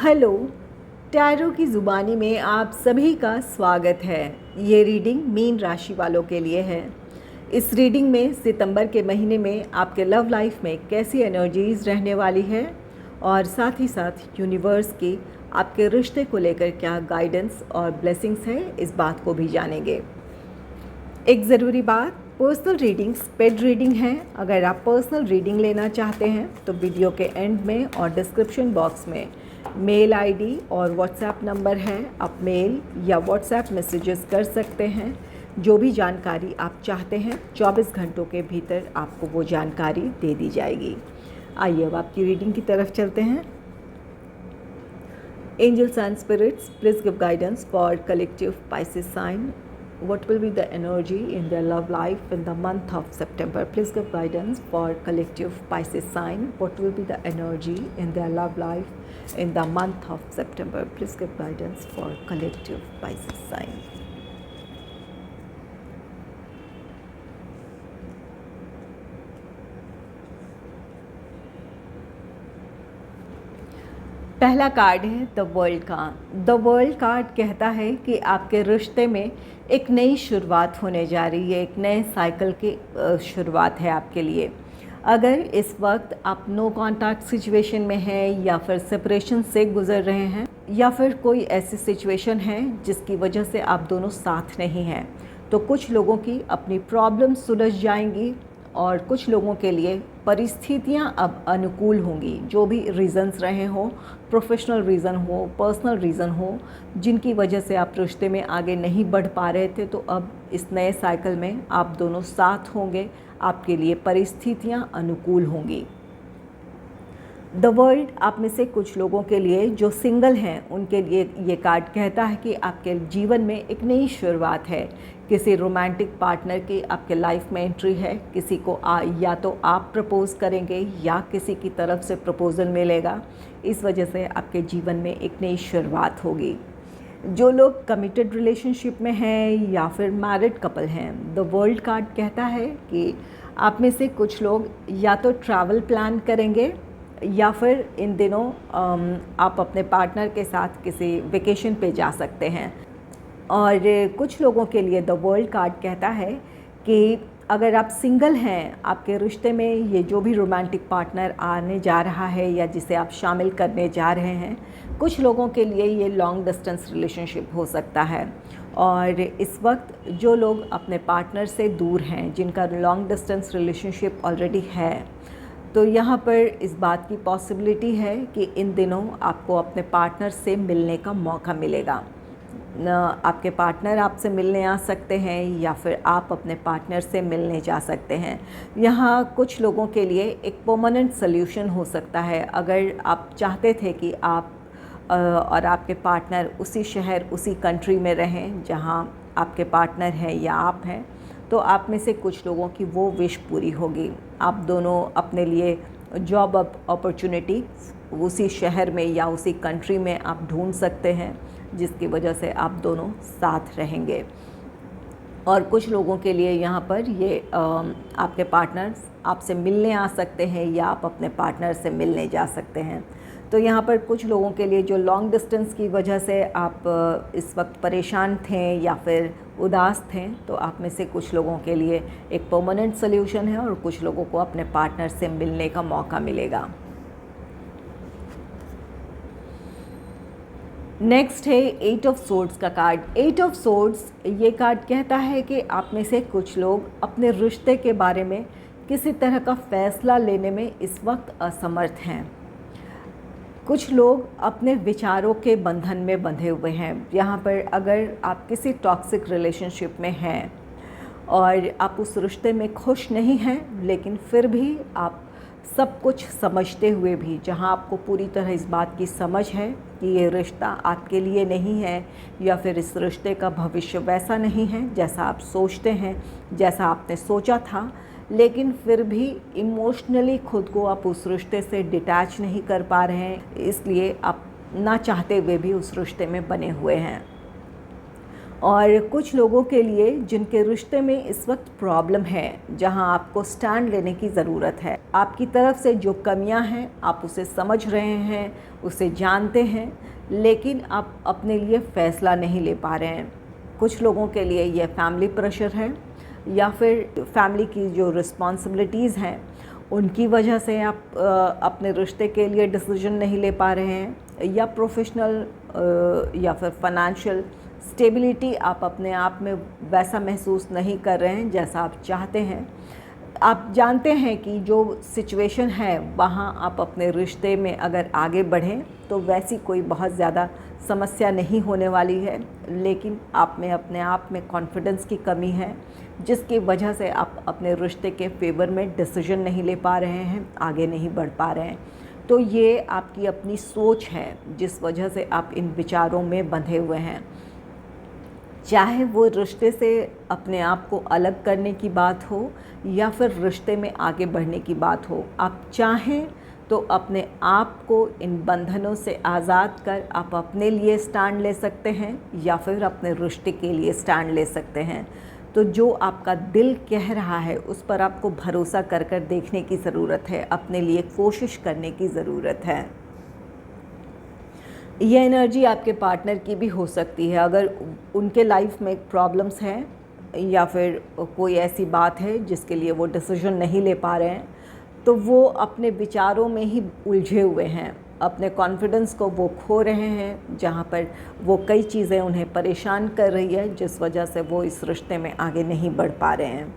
Hello, tarot की ज़ुबानी में आप सभी का स्वागत है। ये रीडिंग मीन राशि वालों के लिए है। इस रीडिंग में सितंबर के महीने में आपके लव लाइफ में कैसी एनर्जीज़ रहने वाली है और साथ ही साथ यूनिवर्स की आपके रिश्ते को लेकर क्या गाइडेंस और ब्लेसिंग्स है, इस बात को भी जानेंगे। एक ज़रूरी बात, पर्सनल रीडिंग्स पेड रीडिंग है। अगर आप पर्सनल रीडिंग लेना चाहते हैं तो वीडियो के एंड में और डिस्क्रिप्शन बॉक्स में मेल आईडी और व्हाट्सएप नंबर है। आप मेल या व्हाट्सएप मैसेजेस कर सकते हैं। जो भी जानकारी आप चाहते हैं 24 घंटों के भीतर आपको वो जानकारी दे दी जाएगी। आइए अब आपकी रीडिंग की तरफ चलते हैं। Angels and spirits, please give guidance for collective Pisces sign. What will be the energy in their love life in the month of September? Please give guidance for collective Pisces sign. What will be the energy in their love life in the month of September? Please give guidance for collective Pisces sign. पहला card है the world का। The world card कहता है कि आपके रिश्ते में एक नई शुरुआत होने जा रही है, एक नए साइकिल की शुरुआत है आपके लिए। अगर इस वक्त आप नो कॉन्टैक्ट सिचुएशन में हैं या फिर सेपरेशन से गुज़र रहे हैं या फिर कोई ऐसी सिचुएशन है जिसकी वजह से आप दोनों साथ नहीं हैं, तो कुछ लोगों की अपनी प्रॉब्लम सुलझ जाएंगी और कुछ लोगों के लिए परिस्थितियां अब अनुकूल होंगी। जो भी रीज़न्स रहे हो, प्रोफेशनल रीज़न हो, पर्सनल रीज़न हो, जिनकी वजह से आप रिश्ते में आगे नहीं बढ़ पा रहे थे, तो अब इस नए साइकिल में आप दोनों साथ होंगे। आपके लिए परिस्थितियां अनुकूल होंगी। द वर्ल्ड आप में से कुछ लोगों के लिए जो सिंगल हैं उनके लिए ये कार्ड कहता है कि आपके जीवन में एक नई शुरुआत है। किसी रोमांटिक पार्टनर की आपके लाइफ में एंट्री है। किसी को या तो आप प्रपोज़ करेंगे या किसी की तरफ से प्रपोज़ल मिलेगा। इस वजह से आपके जीवन में एक नई शुरुआत होगी। जो लोग कमिटेड रिलेशनशिप में हैं या फिर मैरिड कपल हैं, द वर्ल्ड कार्ड कहता है कि आप में से कुछ लोग या तो ट्रैवल प्लान करेंगे या फिर इन दिनों आप अपने पार्टनर के साथ किसी वेकेशन पे जा सकते हैं। और कुछ लोगों के लिए द वर्ल्ड कार्ड कहता है कि अगर आप सिंगल हैं, आपके रिश्ते में ये जो भी रोमांटिक पार्टनर आने जा रहा है या जिसे आप शामिल करने जा रहे हैं, कुछ लोगों के लिए ये लॉन्ग डिस्टेंस रिलेशनशिप हो सकता है। और इस वक्त जो लोग अपने पार्टनर से दूर हैं, जिनका लॉन्ग डिस्टेंस रिलेशनशिप ऑलरेडी है, तो यहाँ पर इस बात की पॉसिबिलिटी है कि इन दिनों आपको अपने पार्टनर से मिलने का मौका मिलेगा। आपके पार्टनर आपसे मिलने आ सकते हैं या फिर आप अपने पार्टनर से मिलने जा सकते हैं। यहाँ कुछ लोगों के लिए एक परमानेंट सल्यूशन हो सकता है। अगर आप चाहते थे कि आप और आपके पार्टनर उसी शहर, उसी कंट्री में रहें जहाँ आपके पार्टनर हैं या आप हैं, तो आप में से कुछ लोगों की वो विश पूरी होगी। आप दोनों अपने लिए जॉब अपॉर्चुनिटी उसी शहर में या उसी कंट्री में आप ढूंढ सकते हैं, जिसकी वजह से आप दोनों साथ रहेंगे। और कुछ लोगों के लिए यहाँ पर ये आपके पार्टनर्स आपसे मिलने आ सकते हैं या आप अपने पार्टनर से मिलने जा सकते हैं। तो यहाँ पर कुछ लोगों के लिए जो लॉन्ग डिस्टेंस की वजह से आप इस वक्त परेशान थे या फिर उदास थे, तो आप में से कुछ लोगों के लिए एक परमानेंट सल्यूशन है और कुछ लोगों को अपने पार्टनर से मिलने का मौका मिलेगा। नेक्स्ट है 8 ऑफ सोर्ड्स का कार्ड। 8 ऑफ सोर्ड्स ये कार्ड कहता है कि आप में से कुछ लोग अपने रिश्ते के बारे में किसी तरह का फ़ैसला लेने में इस वक्त असमर्थ हैं। कुछ लोग अपने विचारों के बंधन में बंधे हुए हैं। यहाँ पर अगर आप किसी टॉक्सिक रिलेशनशिप में हैं और आप उस रिश्ते में खुश नहीं हैं, लेकिन फिर भी आप सब कुछ समझते हुए भी, जहाँ आपको पूरी तरह इस बात की समझ है कि ये रिश्ता आपके लिए नहीं है या फिर इस रिश्ते का भविष्य वैसा नहीं है जैसा आप सोचते हैं, जैसा आपने सोचा था, लेकिन फिर भी इमोशनली खुद को आप उस रिश्ते से डिटैच नहीं कर पा रहे हैं, इसलिए आप ना चाहते हुए भी उस रिश्ते में बने हुए हैं। और कुछ लोगों के लिए जिनके रिश्ते में इस वक्त प्रॉब्लम है, जहां आपको स्टैंड लेने की ज़रूरत है। आपकी तरफ से जो कमियां हैं आप उसे समझ रहे हैं, उसे जानते हैं, लेकिन आप अपने लिए फ़ैसला नहीं ले पा रहे हैं। कुछ लोगों के लिए यह फैमिली प्रेशर है, या फिर फैमिली की जो रिस्पॉन्सिबिलिटीज़ हैं उनकी वजह से आप अपने रिश्ते के लिए डिसीजन नहीं ले पा रहे हैं, या प्रोफेशनल या फिर फाइनेंशियल स्टेबिलिटी आप अपने आप में वैसा महसूस नहीं कर रहे हैं जैसा आप चाहते हैं। आप जानते हैं कि जो सिचुएशन है वहाँ आप अपने रिश्ते में अगर आगे बढ़ें तो वैसी कोई बहुत ज़्यादा समस्या नहीं होने वाली है, लेकिन आप में अपने आप में कॉन्फिडेंस की कमी है, जिसकी वजह से आप अपने रिश्ते के फेवर में डिसीजन नहीं ले पा रहे हैं, आगे नहीं बढ़ पा रहे हैं। तो ये आपकी अपनी सोच है जिस वजह से आप इन विचारों में बंधे हुए हैं। चाहे वो रिश्ते से अपने आप को अलग करने की बात हो या फिर रिश्ते में आगे बढ़ने की बात हो, आप चाहें तो अपने आप को इन बंधनों से आज़ाद कर आप अपने लिए स्टैंड ले सकते हैं, या फिर अपने रिश्ते के लिए स्टैंड ले सकते हैं। तो जो आपका दिल कह रहा है उस पर आपको भरोसा कर कर देखने की ज़रूरत है, अपने लिए कोशिश करने की ज़रूरत है। ये एनर्जी आपके पार्टनर की भी हो सकती है। अगर उनके लाइफ में प्रॉब्लम्स हैं या फिर कोई ऐसी बात है जिसके लिए वो डिसीजन नहीं ले पा रहे हैं, तो वो अपने विचारों में ही उलझे हुए हैं, अपने कॉन्फिडेंस को वो खो रहे हैं, जहाँ पर वो कई चीज़ें उन्हें परेशान कर रही है, जिस वजह से वो इस रिश्ते में आगे नहीं बढ़ पा रहे हैं।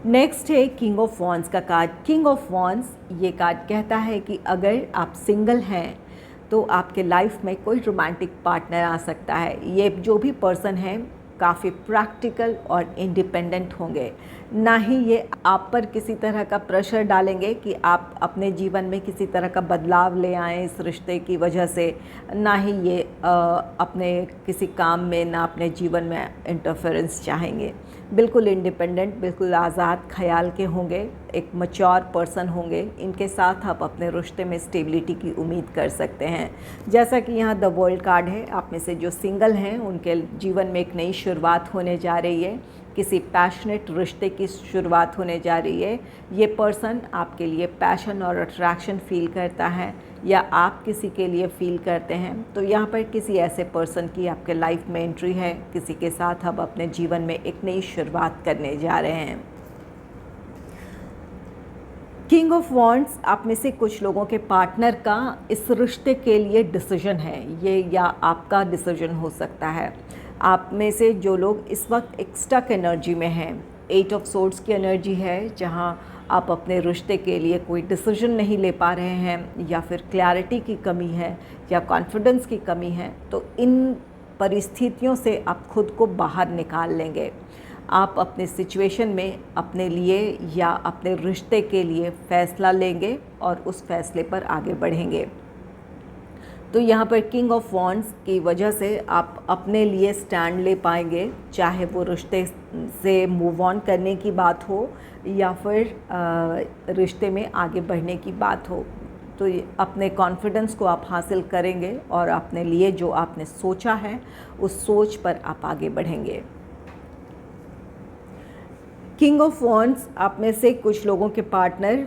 नेक्स्ट है किंग ऑफ वॉन्ड्स का कार्ड। किंग ऑफ वॉन्ड्स ये कार्ड कहता है कि अगर आप सिंगल हैं तो आपके लाइफ में कोई रोमांटिक पार्टनर आ सकता है। ये जो भी पर्सन है काफ़ी प्रैक्टिकल और इंडिपेंडेंट होंगे, ना ही ये आप पर किसी तरह का प्रेशर डालेंगे कि आप अपने जीवन में किसी तरह का बदलाव ले आएँ इस रिश्ते की वजह से, ना ही ये अपने किसी काम में, ना अपने जीवन में इंटरफेरेंस चाहेंगे। बिल्कुल इंडिपेंडेंट, बिल्कुल आज़ाद ख्याल के होंगे, एक मैच्योर पर्सन होंगे। इनके साथ आप अपने रिश्ते में स्टेबिलिटी की उम्मीद कर सकते हैं। जैसा कि यहाँ द वर्ल्ड कार्ड है, आप में से जो सिंगल हैं उनके जीवन में एक नई शुरुआत होने जा रही है, किसी पैशनेट रिश्ते की शुरुआत होने जा रही है। ये पर्सन आपके लिए पैशन और अट्रैक्शन फील करता है, या आप किसी के लिए फ़ील करते हैं। तो यहाँ पर किसी ऐसे पर्सन की आपके लाइफ में एंट्री है, किसी के साथ आप अपने जीवन में एक नई शुरुआत करने जा रहे हैं। किंग ऑफ वॉन्ड्स आप में से कुछ लोगों के पार्टनर का इस रिश्ते के लिए डिसीजन है, ये या आपका डिसीजन हो सकता है। आप में से जो लोग इस वक्त एक स्टक एनर्जी में हैं, 8 ऑफ सोर्ड्स की एनर्जी है, जहाँ आप अपने रिश्ते के लिए कोई डिसीजन नहीं ले पा रहे हैं, या फिर क्लैरिटी की कमी है, या कॉन्फिडेंस की कमी है, तो इन परिस्थितियों से आप खुद को बाहर निकाल लेंगे। आप अपने सिचुएशन में अपने लिए या अपने रिश्ते के लिए फ़ैसला लेंगे और उस फैसले पर आगे बढ़ेंगे। तो यहाँ पर किंग ऑफ वॉन्ड्स की वजह से आप अपने लिए स्टैंड ले पाएंगे, चाहे वो रिश्ते से मूव ऑन करने की बात हो या फिर रिश्ते में आगे बढ़ने की बात हो। तो अपने कॉन्फिडेंस को आप हासिल करेंगे और अपने लिए जो आपने सोचा है उस सोच पर आप आगे बढ़ेंगे। किंग ऑफ वॉन्ड्स आप में से कुछ लोगों के पार्टनर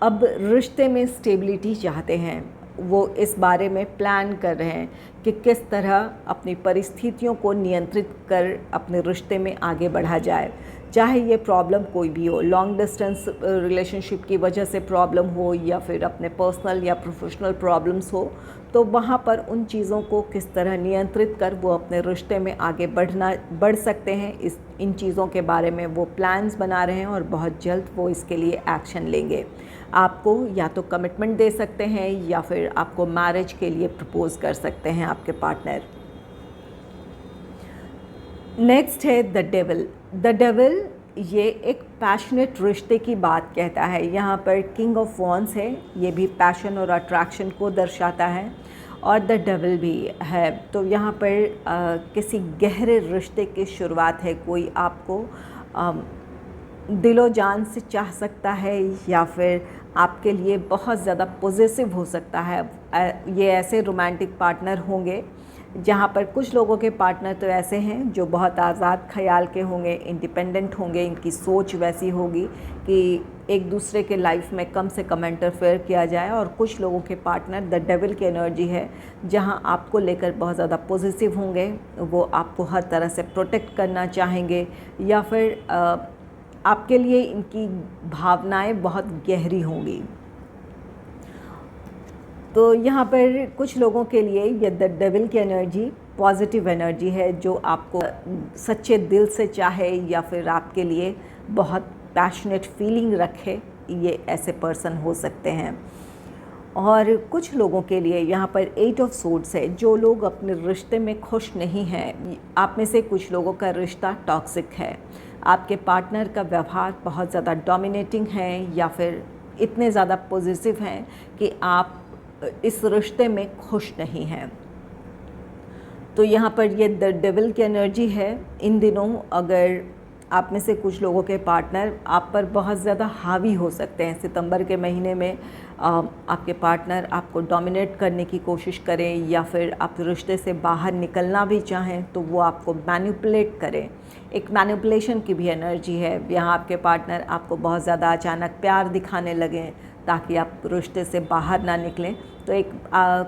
अब रिश्ते में स्टेबिलिटी चाहते हैं। वो इस बारे में प्लान कर रहे हैं कि किस तरह अपनी परिस्थितियों को नियंत्रित कर अपने रिश्ते में आगे बढ़ा जाए। चाहे ये प्रॉब्लम कोई भी हो, लॉन्ग डिस्टेंस रिलेशनशिप की वजह से प्रॉब्लम हो या फिर अपने पर्सनल या प्रोफेशनल प्रॉब्लम्स हो, तो वहाँ पर उन चीज़ों को किस तरह नियंत्रित कर वो अपने रिश्ते में आगे बढ़ सकते हैं, इन चीज़ों के बारे में वो प्लान्स बना रहे हैं और बहुत जल्द वो इसके लिए एक्शन लेंगे। आपको या तो कमिटमेंट दे सकते हैं या फिर आपको मैरिज के लिए प्रपोज कर सकते हैं आपके पार्टनर। नेक्स्ट है द डेविल। द डेविल ये एक पैशनेट रिश्ते की बात कहता है। यहाँ पर किंग ऑफ वॉन्ड्स है, ये भी पैशन और अट्रैक्शन को दर्शाता है, और द डेविल भी है। तो यहाँ पर किसी गहरे रिश्ते की शुरुआत है। कोई आपको दिलो जान से चाह सकता है या फिर आपके लिए बहुत ज़्यादा पॉजिटिव हो सकता है। ये ऐसे रोमांटिक पार्टनर होंगे जहाँ पर कुछ लोगों के पार्टनर तो ऐसे हैं जो बहुत आज़ाद ख़याल के होंगे, इंडिपेंडेंट होंगे, इनकी सोच वैसी होगी कि एक दूसरे के लाइफ में कम से कम इंटरफेयर किया जाए। और कुछ लोगों के पार्टनर द डेविल की एनर्जी है, जहाँ आपको लेकर बहुत ज़्यादा पॉजिटिव होंगे, वो आपको हर तरह से प्रोटेक्ट करना चाहेंगे, या फिर आपके लिए इनकी भावनाएं बहुत गहरी होंगी। तो यहाँ पर कुछ लोगों के लिए ये द डेविल की एनर्जी पॉजिटिव एनर्जी है, जो आपको सच्चे दिल से चाहे या फिर आपके लिए बहुत पैशनेट फीलिंग रखे, ये ऐसे पर्सन हो सकते हैं। और कुछ लोगों के लिए यहाँ पर 8 ऑफ सोर्ड्स है, जो लोग अपने रिश्ते में खुश नहीं हैं। आप में से कुछ लोगों का रिश्ता टॉक्सिक है, आपके पार्टनर का व्यवहार बहुत ज़्यादा डोमिनेटिंग है, या फिर इतने ज़्यादा पॉजिटिव हैं कि आप इस रिश्ते में खुश नहीं हैं। तो यहाँ पर ये द डेविल की एनर्जी है। इन दिनों अगर आप में से कुछ लोगों के पार्टनर आप पर बहुत ज़्यादा हावी हो सकते हैं, सितंबर के महीने में आपके पार्टनर आपको डोमिनेट करने की कोशिश करें, या फिर आप रिश्ते से बाहर निकलना भी चाहें तो वो आपको मैनिपुलेट करें। एक मैनिपुलेशन की भी एनर्जी है। यहाँ आपके पार्टनर आपको बहुत ज़्यादा अचानक प्यार दिखाने लगें ताकि आप रिश्ते से बाहर ना निकलें। तो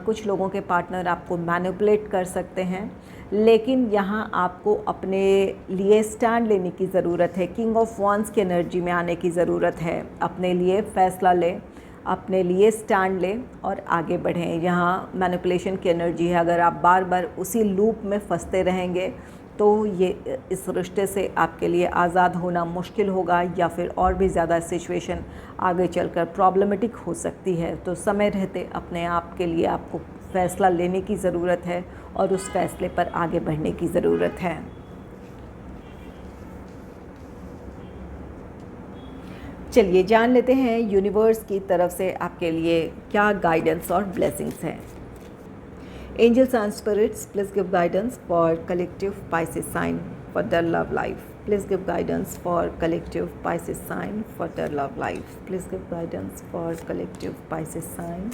कुछ लोगों के पार्टनर आपको मैनिपुलेट कर सकते हैं, लेकिन यहाँ आपको अपने लिए स्टैंड लेने की ज़रूरत है। किंग ऑफ वॉन्ड्स की एनर्जी में आने की ज़रूरत है। अपने लिए फ़ैसला लें, अपने लिए स्टैंड लें और आगे बढ़ें। यहाँ मैनिपुलेशन की एनर्जी है। अगर आप बार बार उसी लूप में फंसते रहेंगे तो ये इस रिश्ते से आपके लिए आज़ाद होना मुश्किल होगा, या फिर और भी ज़्यादा सिचुएशन आगे चलकर प्रॉब्लमेटिक हो सकती है। तो समय रहते अपने आप के लिए आपको फ़ैसला लेने की ज़रूरत है और उस फैसले पर आगे बढ़ने की ज़रूरत है। चलिए जान लेते हैं यूनिवर्स की तरफ से आपके लिए क्या गाइडेंस और ब्लेसिंग्स हैं। Angels and spirits, please give guidance for collective Pisces sign for their love life. Please give guidance for collective Pisces sign for their love life. Please give guidance for collective Pisces sign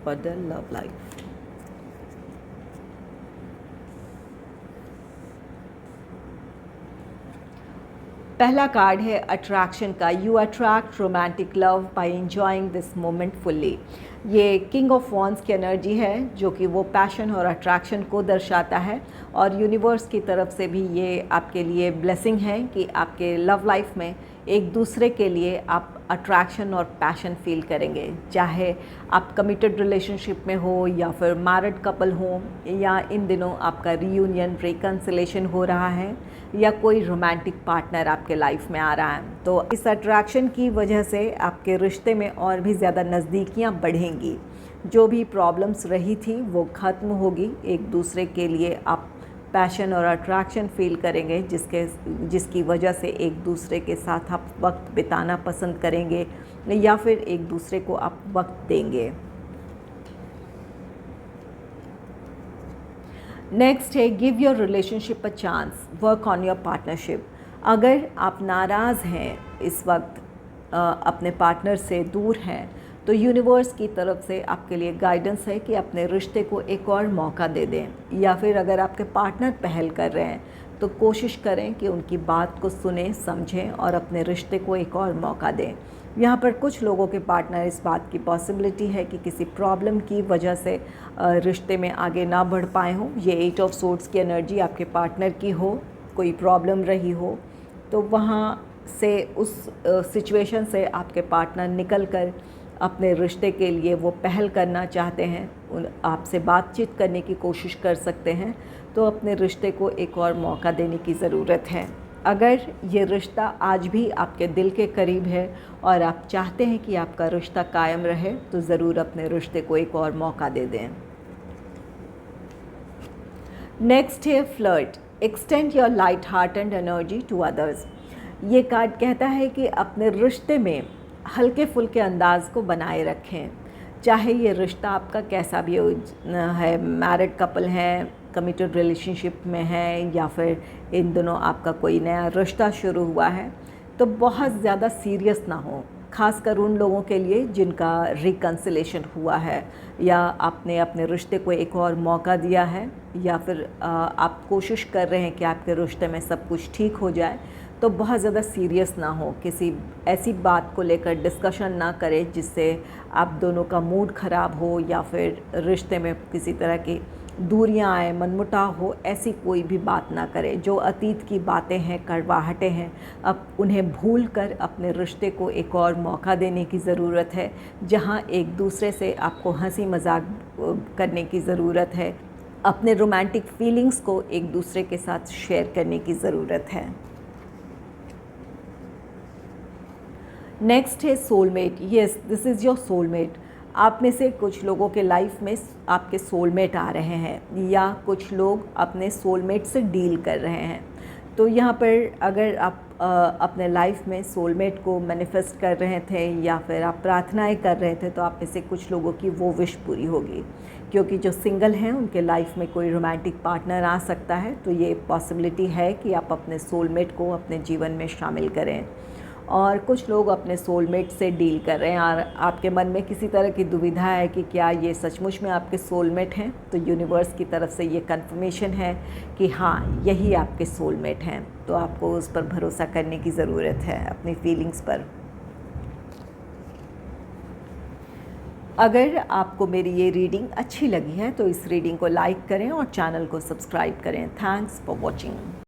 for their love life. पहला card है attraction का। You attract romantic love by enjoying this moment fully. ये king of wands की energy है, जो कि वो passion और अट्रैक्शन को दर्शाता है। और यूनिवर्स की तरफ से भी ये आपके लिए ब्लेसिंग है कि आपके लव लाइफ में एक दूसरे के लिए आप अट्रैक्शन और पैशन फील करेंगे। चाहे आप कमिटेड रिलेशनशिप में हो या फिर मैरिड कपल हो, या इन दिनों आपका रीयूनियन रिकन्सिलेशन हो रहा है, या कोई रोमांटिक पार्टनर आपके लाइफ में आ रहा है, तो इस अट्रैक्शन की वजह से आपके रिश्ते में और भी ज़्यादा नज़दीकियाँ बढ़ेंगी। जो भी प्रॉब्लम्स रही थी वो ख़त्म होगी। एक दूसरे के लिए आप पैशन और अट्रैक्शन फील करेंगे, जिसकी वजह से एक दूसरे के साथ आप वक्त बिताना पसंद करेंगे, या फिर एक दूसरे को आप वक्त देंगे। नेक्स्ट है give your relationship a chance, work on your partnership. अगर आप नाराज़ हैं, इस वक्त अपने पार्टनर से दूर हैं, तो यूनिवर्स की तरफ से आपके लिए गाइडेंस है कि अपने रिश्ते को एक और मौका दे दें, या फिर अगर आपके पार्टनर पहल कर रहे हैं तो कोशिश करें कि उनकी बात को सुनें, समझें और अपने रिश्ते को एक और मौका दें। यहाँ पर कुछ लोगों के पार्टनर, इस बात की पॉसिबिलिटी है कि किसी प्रॉब्लम की वजह से रिश्ते में आगे ना बढ़ पाए हों। ये 8 ऑफ सोर्ड्स की एनर्जी आपके पार्टनर की हो, कोई प्रॉब्लम रही हो, तो वहाँ से उस सिचुएशन से आपके पार्टनर निकल कर अपने रिश्ते के लिए वो पहल करना चाहते हैं, आपसे बातचीत करने की कोशिश कर सकते हैं। तो अपने रिश्ते को एक और मौका देने की ज़रूरत है। अगर ये रिश्ता आज भी आपके दिल के करीब है और आप चाहते हैं कि आपका रिश्ता कायम रहे, तो ज़रूर अपने रिश्ते को एक और मौका दे दें। नेक्स्ट है flirt, extend your light heart and energy to others. ये कार्ड कहता है कि अपने रिश्ते में हल्के फुल्के अंदाज को बनाए रखें, चाहे ये रिश्ता आपका कैसा भी है, मैरिड कपल है, कमिटेड रिलेशनशिप में है, या फिर इन दोनों आपका कोई नया रिश्ता शुरू हुआ है, तो बहुत ज़्यादा सीरियस ना हो। खासकर उन लोगों के लिए जिनका रिकन्सिलेशन हुआ है, या आपने अपने रिश्ते को एक और मौका दिया है, या फिर आप कोशिश कर रहे हैं कि आपके रिश्ते में सब कुछ ठीक हो जाए, तो बहुत ज़्यादा सीरियस ना हो, किसी ऐसी बात को लेकर डिस्कशन ना करें जिससे आप दोनों का मूड ख़राब हो या फिर रिश्ते में किसी तरह की दूरियां आए, मनमुटाव हो। ऐसी कोई भी बात ना करें। जो अतीत की बातें हैं, कड़वाहटें हैं, अब उन्हें भूल कर अपने रिश्ते को एक और मौका देने की ज़रूरत है, जहां एक दूसरे से आपको हंसी मजाक करने की ज़रूरत है, अपने रोमांटिक फीलिंग्स को एक दूसरे के साथ शेयर करने की ज़रूरत है। नेक्स्ट है soulmate. Yes, this is your soulmate. आप में से कुछ लोगों के लाइफ में आपके सोलमेट आ रहे हैं, या कुछ लोग अपने सोलमेट से डील कर रहे हैं। तो यहाँ पर अगर आप अपने लाइफ में सोलमेट को मैनिफेस्ट कर रहे थे या फिर आप प्रार्थनाएं कर रहे थे, तो आप में से कुछ लोगों की वो विश पूरी होगी, क्योंकि जो सिंगल हैं उनके लाइफ में कोई रोमांटिक पार्टनर आ सकता है। तो ये पॉसिबिलिटी है कि आप अपने सोलमेट को अपने जीवन में शामिल करें। और कुछ लोग अपने सोलमेट से डील कर रहे हैं और आपके मन में किसी तरह की दुविधा है कि क्या ये सचमुच में आपके सोलमेट हैं। तो यूनिवर्स की तरफ से ये कंफर्मेशन है कि हाँ, यही आपके सोलमेट हैं। तो आपको उस पर भरोसा करने की ज़रूरत है, अपनी फीलिंग्स पर। अगर आपको मेरी ये रीडिंग अच्छी लगी है तो इस रीडिंग को लाइक करें और चैनल को सब्सक्राइब करें। Thanks for watching.